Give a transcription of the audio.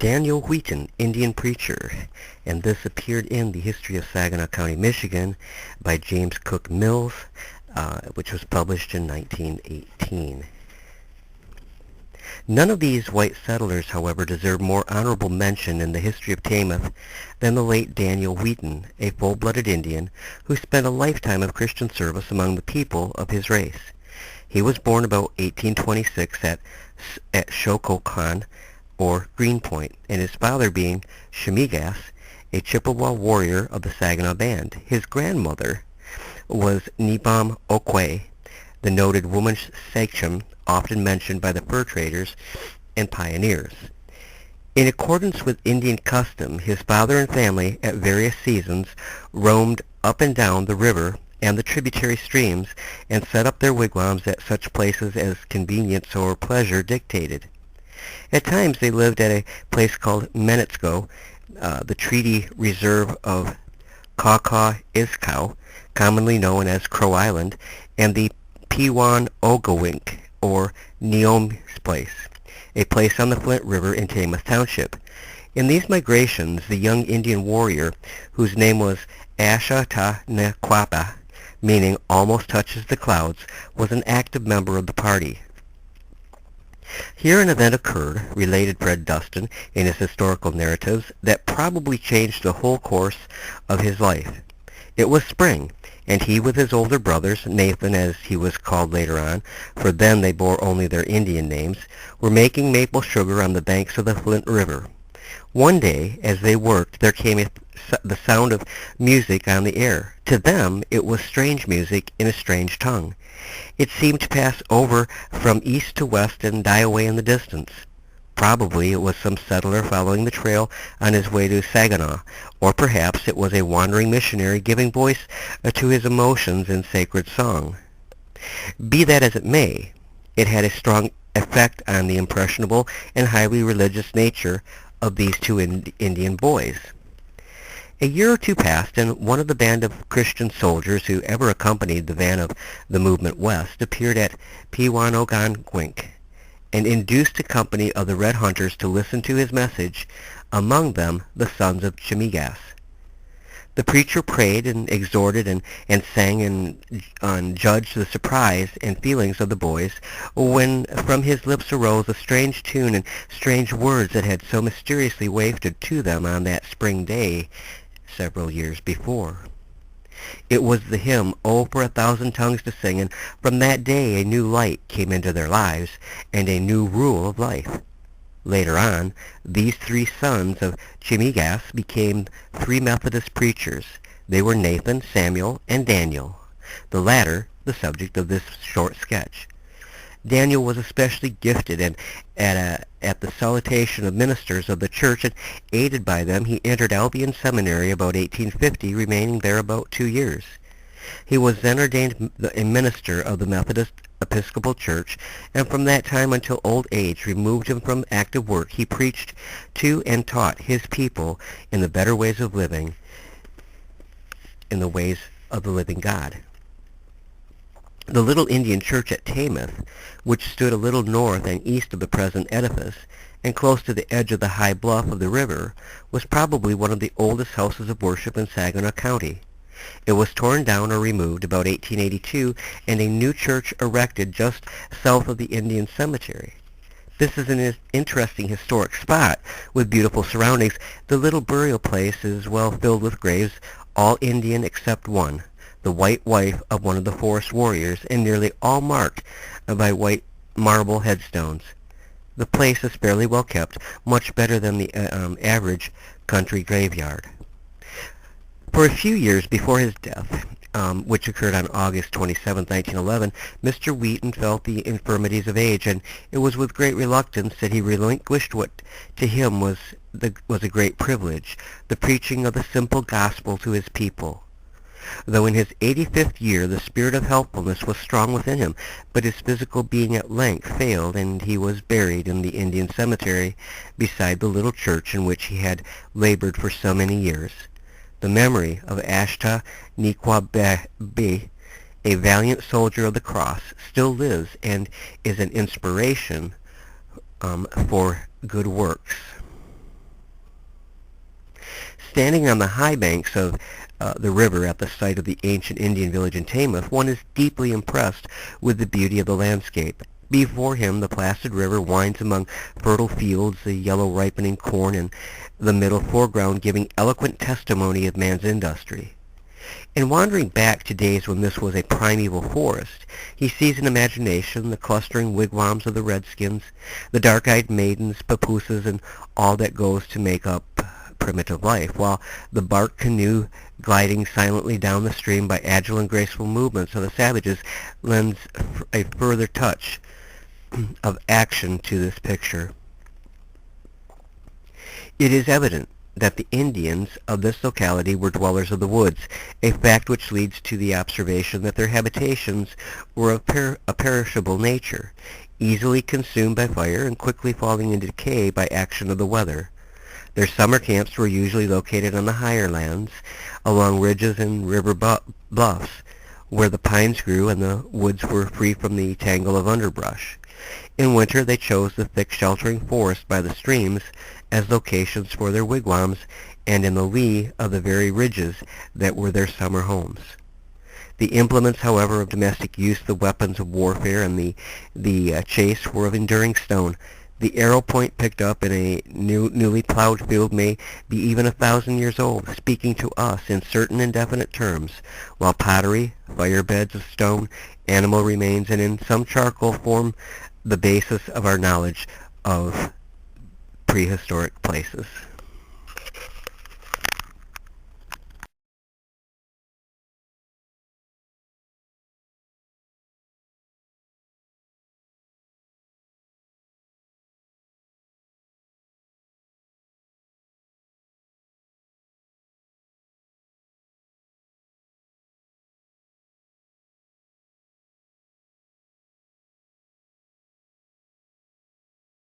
Daniel Wheaton, Indian Preacher, and this appeared in the History of Saginaw County, Michigan by James Cooke Mills, which was published in 1918. None of these white settlers, however, deserve more honorable mention in the history of Taymouth than the late Daniel Wheaton, a full-blooded Indian who spent a lifetime of Christian service among the people of his race. He was born about 1826 at Shokokan, or Greenpoint, and his father being Shemigas, a Chippewa warrior of the Saginaw Band. His grandmother was Nibam Okwe, the noted woman sachem often mentioned by the fur traders and pioneers. In accordance with Indian custom, his father and family at various seasons roamed up and down the river and the tributary streams and set up their wigwams at such places as convenience or pleasure dictated. At times they lived at a place called Menetsko, the treaty reserve of Kaw-Kaw-Iskow, commonly known as Crow Island, and the Pewan-Ogawink, or Neom's Place, a place on the Flint River in Taymouth Township. In these migrations, the young Indian warrior, whose name was Asha-ta-ne-Kwapa, meaning almost touches the clouds, was an active member of the party. Here an event occurred, related Fred Dustin in his historical narratives, that probably changed the whole course of his life. It was spring, and he with his older brothers, Nathan as he was called later on, for then they bore only their Indian names, were making maple sugar on the banks of the Flint River. One day, as they worked, there came the sound of music on the air. To them, it was strange music in a strange tongue. It seemed to pass over from east to west and die away in the distance. Probably it was some settler following the trail on his way to Saginaw, or perhaps it was a wandering missionary giving voice to his emotions in sacred song. Be that as it may, it had a strong effect on the impressionable and highly religious nature of these two Indian boys. A year or two passed, and one of the band of Christian soldiers who ever accompanied the van of the movement west appeared at Pewanogawink, and induced a company of the Red Hunters to listen to his message, among them the sons of Shemigas. The preacher prayed and exhorted and sang and judged the surprise and feelings of the boys when from his lips arose a strange tune and strange words that had so mysteriously wafted to them on that spring day several years before. It was the hymn, "Oh, for a thousand tongues to sing," and from that day a new light came into their lives and a new rule of life. Later on, these three sons of Shemigas became three Methodist preachers. They were Nathan, Samuel, and Daniel, the latter the subject of this short sketch. Daniel was especially gifted, and at the salutation of ministers of the church, and aided by them, he entered Albion Seminary about 1850, remaining there about 2 years. He was then ordained a minister of the Methodist Episcopal Church, and from that time until old age removed him from active work. He preached to and taught his people in the better ways of living, in the ways of the living God. The little Indian church at Taymouth, which stood a little north and east of the present edifice, and close to the edge of the high bluff of the river, was probably one of the oldest houses of worship in Saginaw County. It was torn down or removed about 1882, and a new church erected just south of the Indian cemetery. This is an interesting historic spot with beautiful surroundings. The little burial place is well filled with graves, all Indian except one, the white wife of one of the forest warriors, and nearly all marked by white marble headstones. The place is fairly well kept, much better than the average country graveyard. For a few years before his death, which occurred on August 27, 1911, Mr. Wheaton felt the infirmities of age, and it was with great reluctance that he relinquished what to him was a great privilege, the preaching of the simple gospel to his people. Though in his 85th year the spirit of helpfulness was strong within him, but his physical being at length failed, and he was buried in the Indian cemetery beside the little church in which he had labored for so many years. The memory of Ashta Nikwabe, a valiant soldier of the cross, still lives and is an inspiration for good works. Standing on the high banks of the river at the site of the ancient Indian village in Taymouth, one is deeply impressed with the beauty of the landscape. Before him, the placid river winds among fertile fields, the yellow ripening corn in the middle foreground giving eloquent testimony of man's industry. In wandering back to days when this was a primeval forest, he sees in imagination the clustering wigwams of the redskins, the dark-eyed maidens, papooses, and all that goes to make up primitive life, while the bark canoe gliding silently down the stream by agile and graceful movements of the savages lends a further touch of action to this picture. It is evident that the Indians of this locality were dwellers of the woods, a fact which leads to the observation that their habitations were of a perishable nature, easily consumed by fire and quickly falling into decay by action of the weather. Their summer camps were usually located on the higher lands, along ridges and river bluffs, where the pines grew and the woods were free from the tangle of underbrush. In winter they chose the thick sheltering forest by the streams as locations for their wigwams and in the lee of the very ridges that were their summer homes. The implements, however, of domestic use, the weapons of warfare and the chase were of enduring stone. The arrow point picked up in a newly plowed field may be even 1,000 years old, speaking to us in certain indefinite terms, while pottery, fire beds of stone, animal remains, and in some charcoal form the basis of our knowledge of prehistoric places.